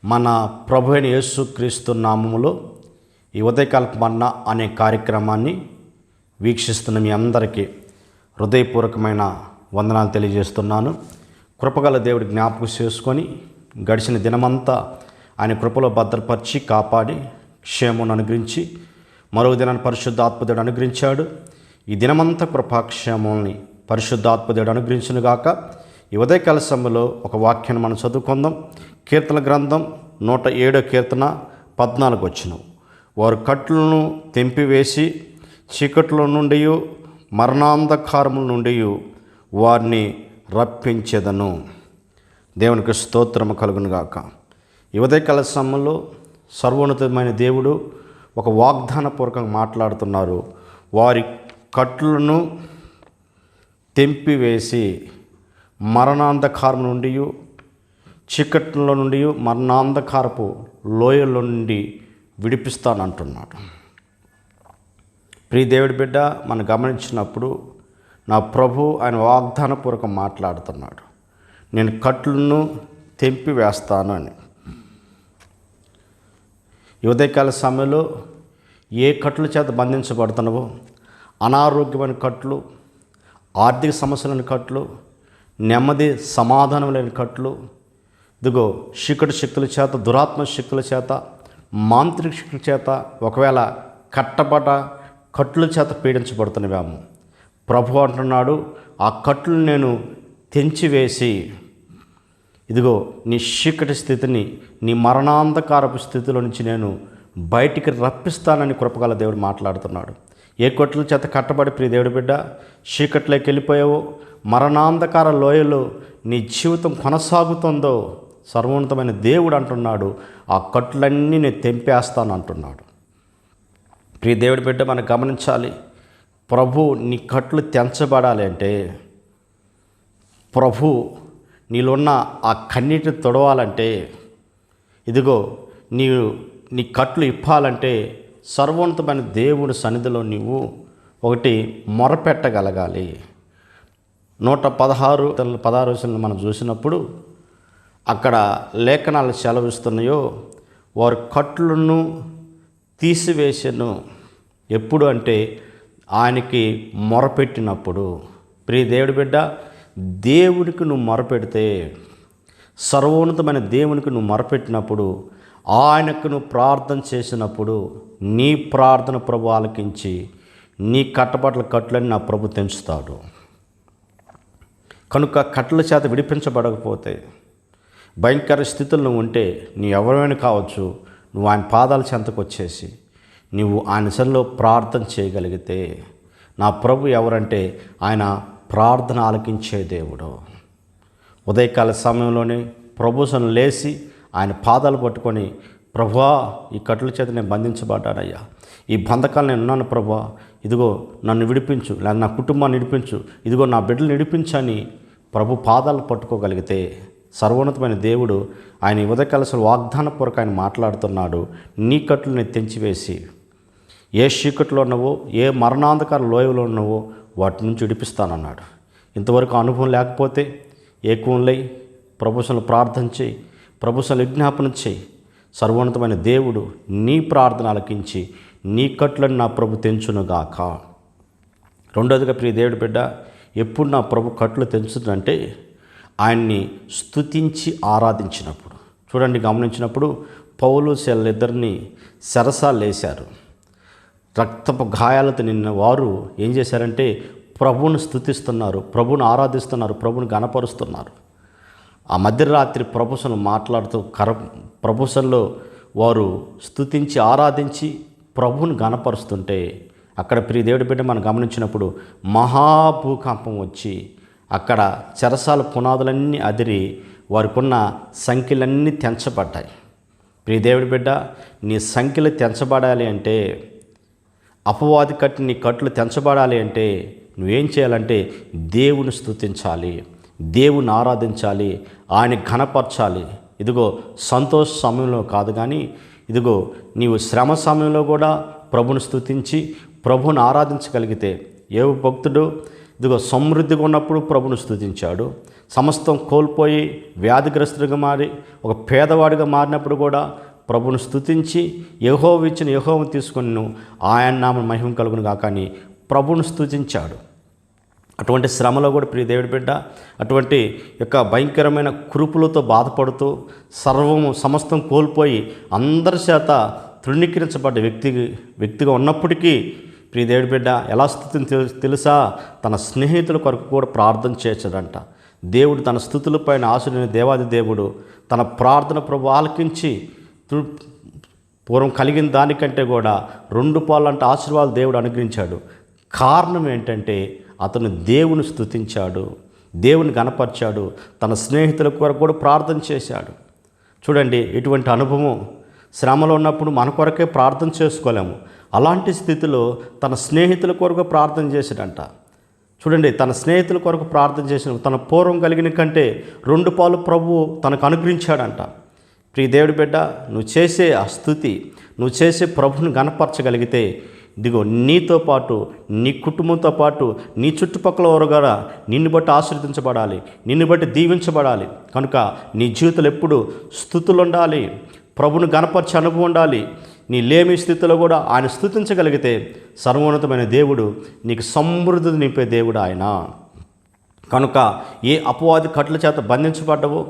మన ప్రభు అయిన యేసుక్రీస్తు నామములో ఈ ఉదయకాలపు మన్నా అనే కార్యక్రమాన్ని వీక్షిస్తున్న మీ అందరికీ హృదయపూర్వకమైన వందనాలు తెలియజేస్తున్నాను. కృపగల దేవుడి జ్ఞాపకం చేసుకొని గడిచిన దినమంతా ఆయన కృపలో భద్రపరిచి కాపాడి క్షేమను అనుగ్రహించి మరో దినాన్ని పరిశుద్ధాత్మదేవుడు అనుగ్రహించాడు. ఈ దినమంతా కృపాక్షేమాన్ని పరిశుద్ధాత్మదేవుడు అనుగ్రహించునుగాక. ఈ ఉదయకాల సమయంలో ఒక వాక్యాన్ని మనం చదువుకుందాం. కీర్తన గ్రంథం 107 కీర్తన 14 వచనం. వారు కట్లను తెంపివేసి చీకట్లో నుండి మరణాంధకారముల నుండి వారిని రప్పించెదను. దేవునికి స్తోత్రము కలుగునుగాక. ఈ ఉదయకాల సమయంలో సర్వోన్నతమైన దేవుడు ఒక వాగ్దానపూర్వకంగా మాట్లాడుతున్నారు. వారి కట్లను తెంపివేసి మరణాంధకారం నుండి చీకట్లో నుండి మరణాంధకారపు లోయల్లో నుండి విడిపిస్తానంటున్నాడు. ప్రియ దేవుడి బిడ్డ, మనం గమనించినప్పుడు నా ప్రభు ఆయన వాగ్దానపూర్వకం మాట్లాడుతున్నాడు. నేను కట్లను తెంపి వేస్తాను అని. ఈ ఉదయకాల సమయంలో ఏ కట్ల చేత బంధించబడుతున్నావో, అనారోగ్యమైన కట్లు, ఆర్థిక సమస్యలని కట్లు, నెమ్మది సమాధానం లేని కట్లు, ఇదిగో చీకటి శక్తుల చేత, దురాత్మ శక్తుల చేత, మాంత్రిక శక్తుల చేత ఒకవేళ కట్టబడ్డ కట్ల చేత పీడించబడుతున్నవేమో ప్రభు అంటున్నాడు, ఆ కట్లను నేను తెంచివేసి ఇదిగో నీ చీకటి స్థితిని, నీ మరణాంధకారపు స్థితిలో నుంచి నేను బయటికి రప్పిస్తానని కృపగల దేవుడు మాట్లాడుతున్నాడు. ఏ కట్ల చేత కట్టబడి ప్రియ దేవుడి బిడ్డ చీకట్లోకి వెళ్ళిపోయావో, మరణాంధకార లోయలో నీ జీవితం కొనసాగుతుందో, సర్వోన్నతమైన దేవుడు అంటున్నాడు, ఆ కట్లన్నీ నేను తెంపేస్తాను అంటున్నాడు. ప్రియ దేవుడి బిడ్డ, మనం గమనించాలి. ప్రభు నీ కట్లు తెంచబడాలి అంటే, ప్రభు నీలోన్న ఆ కన్నీటిని తొడవాలంటే, ఇదిగో నీ కట్లు ఇప్పాలంటే సర్వోన్నతమైన దేవుని సన్నిధిలో నీవు ఒకటి మొరపెట్టగలగాలి. 116 మనం చూసినప్పుడు అక్కడ లేఖనాలు సెలవిస్తున్నాయో, వారు కట్లను తీసివేసెను. ఎప్పుడు అంటే ఆయనకి మొరపెట్టినప్పుడు. ప్రియ దేవుడి బిడ్డ, దేవునికి నువ్వు మొరపెడితే, సర్వోన్నతమైన దేవునికి నువ్వు మొరపెట్టినప్పుడు, ఆయనకు నువ్వు ప్రార్థన చేసినప్పుడు నీ ప్రార్థన ప్రభు ఆలకించి నీ కట్టబట్ల కట్లని నా ప్రభు తెంచుతాడు. కనుక కట్ల చేత విడిపించబడకపోతే, భయంకర స్థితులు నువ్వు ఉంటే, నీ ఎవరైనా కావచ్చు, నువ్వు ఆయన పాదాల చెంతకు వచ్చేసి నువ్వు ఆయన సన్నిధిలో ప్రార్థన చేయగలిగితే, నా ప్రభు ఎవరంటే ఆయన ప్రార్థన ఆలకించే దేవుడు. ఉదయకాల సమయంలోనే ప్రభు సన్నిధిలో లేచి ఆయన పాదాలు పట్టుకొని, ప్రభువా ఈ కట్ల చేత నేను బంధించబడ్డానయ్యా, ఈ బంధకాలు నేను ఉన్నాను ప్రభువా, ఇదిగో నన్ను విడిపించు, లేదా నా కుటుంబాన్ని విడిపించు, ఇదిగో నా బిడ్డలు విడిపించని ప్రభు పాదాలు పట్టుకోగలిగితే, సర్వోన్నతమైన దేవుడు ఆయన ఉదయకాల వాగ్దానపూర్వక ఆయన మాట్లాడుతున్నాడు. నీ కట్లను తెంచివేసి ఏ చీకట్లో ఉన్నవో, ఏ మరణాంధకార లోయలో ఉన్నవో వాటి నుంచి విడిపిస్తానన్నాడు. ఇంతవరకు అనుభవం లేకపోతే ఏకువలై ప్రభువును ప్రార్థన చేయి, ప్రభువును విజ్ఞాపన చేయి. సర్వోన్నతమైన దేవుడు నీ ప్రార్థన ఆలకించి నీ కట్లను నా ప్రభు తెంచునుగాక. రెండోదిగా ప్రియ దేవుడి బిడ్డ, ఎప్పుడు నా ప్రభు కట్లు తెంచుతుందంటే ఆయన్ని స్తుతించి ఆరాధించినప్పుడు. చూడండి, గమనించినప్పుడు పౌలు శీలలిద్దరిని చెరసాలలో వేశారు. రక్తపు గాయాలతో నిన్న వారు ఏం చేశారంటే ప్రభువును స్తుతిస్తున్నారు, ప్రభువును ఆరాధిస్తున్నారు, ప్రభువును గణపరుస్తున్నారు. ఆ మధ్యరాత్రి ప్రభువును మాట్లాడుతూ ప్రభువులో వారు స్తుతించి ఆరాధించి ప్రభువును గణపరుస్తుంటే, అక్కడ ప్రియ దేవుడి బిడ్డ మనం గమనించినప్పుడు మహాభూకంపం వచ్చి అక్కడ చెరసాల పునాదులన్నీ అదిరి వారికున్న సంఖ్యలన్నీ తెంచబడ్డాయి. ప్రియ దేవుడి బిడ్డ, నీ సంఖ్యలు తెంచబడాలి అంటే, అపవాది కట్టి నీ కట్లు తెంచబడాలి అంటే నువ్వేం చేయాలంటే దేవుని స్తుతించాలి, దేవుని ఆరాధించాలి, ఆయన ఘనపరచాలి. ఇదిగో సంతోష సమయంలో కాదు కానీ, ఇదిగో నీవు శ్రమ సమయంలో కూడా ప్రభుని స్తుతించి ప్రభుని ఆరాధించగలిగితే, యోబు భక్తుడు ఇదిగో సమృద్ధిగా ఉన్నప్పుడు ప్రభును స్తుతించాడు. సమస్తం కోల్పోయి వ్యాధిగ్రస్తుడిగా మారి ఒక పేదవాడిగా మారినప్పుడు కూడా ప్రభును స్తుతించి యెహోవా ఇచ్చిన యెహోవాను తీసుకొని ఆయన నామ మహిమ కలుగును గాక అని ప్రభును స్తుతించాడు. అటువంటి శ్రమలో కూడా ప్రియ దేవుడి బిడ్డ అటువంటి యొక్క భయంకరమైన కురుపులతో బాధపడుతూ సమస్తం కోల్పోయి అందరి చేత తృణీకరించబడ్డ వ్యక్తిగా ఉన్నప్పటికీ ప్రియ దేవుడి బిడ్డ ఎలా స్థుతిని తెలుసా, తన స్నేహితుల కొరకు కూడా ప్రార్థన చేశాడంట. దేవుడు తన స్థుతులపైన ఆశుడైన దేవాది దేవుడు తన ప్రార్థన ప్రభు ఆలకించి పూర్వం కలిగిన దానికంటే కూడా 2 పాలంటే ఆశీర్వాదాలు దేవుడు అనుగ్రహించాడు. కారణం ఏంటంటే అతను దేవుని స్తుతించాడు, దేవుని గణపరిచాడు, తన స్నేహితుల కొరకు కూడా ప్రార్థన చేశాడు. చూడండి, ఇటువంటి అనుభవం శ్రమలో ఉన్నప్పుడు మన కొరకే ప్రార్థన చేసుకోలేము. అలాంటి స్థితిలో తన స్నేహితుల కొరకు ప్రార్థన చేశాడంట. చూడండి, తన స్నేహితుల కొరకు ప్రార్థన చేసిన తన పూర్వం కలిగిన కంటే 2 పాలు ప్రభువు తనకు అనుగ్రహించాడంట. ప్రియ దేవుడి బిడ్డ, నువ్వు చేసే ఆ స్తుతి, నువ్వు చేసే ప్రభుని గణపరచగలిగితే ఇదిగో నీతో పాటు నీ కుటుంబంతో పాటు నీ చుట్టుపక్కల వారు కూడా నిన్ను బట్టి ఆశీర్వదించబడాలి, నిన్ను బట్టి దీవించబడాలి. కనుక నీ జీవితంలో ఎప్పుడు స్తుతులు ఉండాలి, ప్రభుని గణపరిచే అనుభవం ఉండాలి. నీ లేమి స్థితిలో కూడా ఆయన స్తుతించగలిగితే సర్వోన్నతమైన దేవుడు నీకు సమృద్ధి నింపే దేవుడు ఆయన. కనుక ఏ అపవాది కట్ల చేత బంధించబడ్డవో,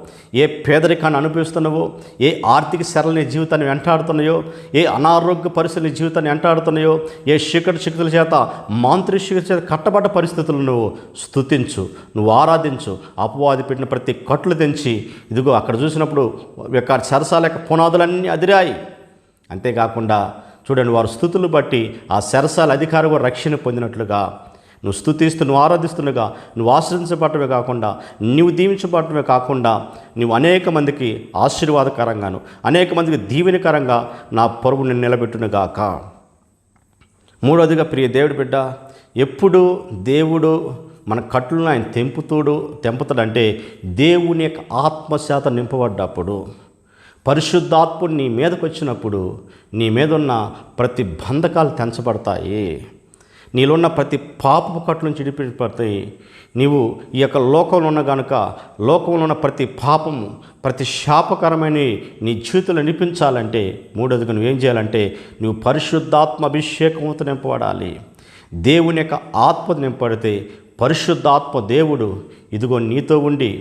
ఏ పేదరికాన్ని అనుభవిస్తున్నావో, ఏ ఆర్థిక శరలు నీ జీవితాన్ని వెంటాడుతున్నాయో, ఏ అనారోగ్య పరిస్థితులు నీ జీవితాన్ని వెంటాడుతున్నాయో, ఏ శక్తుల చేత మాంత్రిక చేత కట్టబడ్డ పరిస్థితులను నువ్వు స్తుతించు, నువ్వు ఆరాధించు. అపవాది పెట్టిన ప్రతి కట్లు తెంచి ఇదిగో అక్కడ చూసినప్పుడు యొక్క చెరసాల యొక్క పునాదులన్నీ అదిరాయి. అంతేకాకుండా చూడండి, వారు స్తుతులు బట్టి ఆ చెరసాల అధికారి కూడా రక్షణ పొందినట్లుగా నువ్వు స్తుతిస్తూ నువ్వు ఆరాధిస్తుండగా నువ్వు ఆశ్రయించబడటమే కాకుండా నువ్వు దీవించబడటమే కాకుండా నువ్వు అనేక మందికి ఆశీర్వాదకరంగాను అనేక మందికి దీవెనకరంగా నా పరువు నేను నిలబెట్టునుగాక. మూడవదిగా ప్రియ దేవుడి బిడ్డ, ఎప్పుడు దేవుడు మన కట్లను ఆయన తెంపుతాడంటే దేవుని యొక్క ఆత్మశాత నింపబడ్డప్పుడు, పరిశుద్ధాత్ముడు నీ మీదకి వచ్చినప్పుడు నీ మీద ఉన్న ప్రతి బంధకాలు తెంచబడతాయి. నీలో ఉన్న ప్రతి పాపపు కట్ల నుంచి విడిపించబడతాయి. నీవు ఈ యొక్క లోకంలో ఉన్న కనుక లోకంలో ఉన్న ప్రతి పాపము ప్రతి శాపకరమైన నీ జీవితంలో నిపించాలంటే మూడోదిగా నువ్వేం చేయాలంటే నువ్వు పరిశుద్ధాత్మ అభిషేకంతో నింపబడాలి. దేవుని యొక్క ఆత్మ నింపబడితే పరిశుద్ధాత్మ దేవుడు ఇదిగో నీతో ఉండి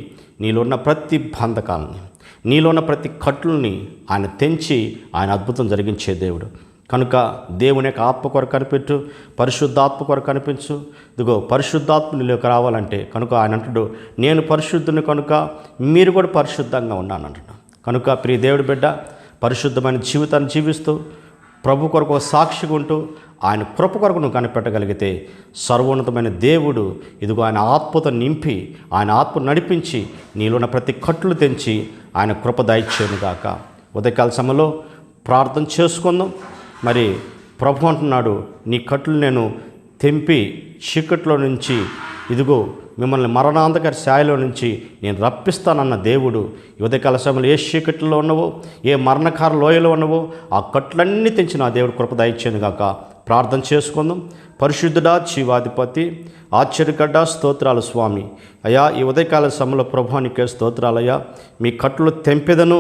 నీలో ఉన్న ప్రతి బంధకాలని నీలో ఉన్న ప్రతి కట్లని ఆయన తెంచి ఆయన అద్భుతం జరిగించే దేవుడు. కనుక దేవుని యొక్క ఆత్మ కొరకు కనిపెట్టు, పరిశుద్ధాత్మ కొరకు కనిపించు. ఇదిగో పరిశుద్ధాత్మ నీలోకి రావాలంటే కనుక ఆయన అంటాడు, నేను పరిశుద్ధుని కనుక మీరు కూడా పరిశుద్ధంగా ఉన్నాను అంటున్నాను. కనుక ప్రియ దేవుడి బిడ్డ, పరిశుద్ధమైన జీవితాన్ని జీవిస్తూ ప్రభు కొరకు సాక్షిగా ఉంటూ ఆయన కృప కొరకు నువ్వు కనిపెట్టగలిగితే సర్వోన్నతమైన దేవుడు ఇదిగో ఆయన ఆత్మతో నింపి ఆయన ఆత్మ నడిపించి నీలో ఉన్న ప్రతి కట్లు తెంచి ఆయన కృప దయచేయునుగాక. ఉదయకాల సమయంలో ప్రార్థన చేసుకుందాం. మరి ప్రభు అంటున్నాడు, నీ కట్లు నేను తెంపి చీకట్లో నుంచి ఇదిగో మిమ్మల్ని మరణాంధకర ఛాయలో నుంచి నేను రప్పిస్తానన్న దేవుడు ఉదయకాల సమయంలో ఏ చీకట్లో ఉన్నవో ఏ మరణకార లోయలో ఉన్నవో ఆ కట్లన్నీ తెంచి నా దేవుడు కృప దయచేయను గాక. ప్రార్థన చేసుకుందాం. పరిశుద్ధుడా, జీవాధిపతి, ఆశ్చర్యకడ్డ, స్తోత్రాలు స్వామి. అయ్యా, ఈ ఉదయకాల సమయంలో ప్రభు నీకే స్తోత్రాలయ్యా. మీ కట్లు తెంపెదను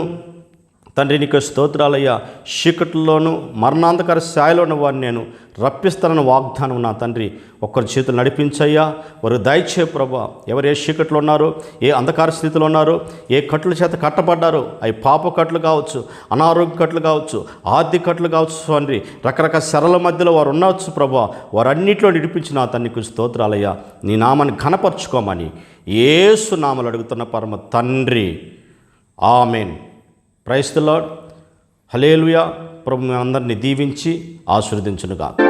తండ్రి, నీకు స్తోత్రాలయ్యా. చీకట్లోనూ మరణాంధకర స్థాయిలో ఉన్న వారిని నేను రప్పిస్తానన్న వాగ్దానం నా తండ్రి ఒక్కరి చేతులు నడిపించయ్యా. వారు దయచే ప్రభా, ఎవరు ఏ చీకట్లో ఉన్నారో ఏ అంధకార స్థితిలో ఉన్నారో ఏ కట్ల చేత కట్టబడ్డారో అవి పాప కట్లు కావచ్చు, అనారోగ్య కట్లు కావచ్చు, ఆర్థిక కట్లు కావచ్చు తండ్రి, రకరకాల శరల మధ్యలో వారు ఉండవచ్చు ప్రభా. వారన్నింటిలో నడిపించి నా తండ్రికి స్తోత్రాలయ్యా. నీ నామాన్ని ఘనపరచుకోమని యేసు నామములో అడుగుతున్న పరమ తండ్రి, amen. Praise the Lord. Hallelujah. ప్రభు అందరినీ దీవించి ఆశీర్వదించునుగాక.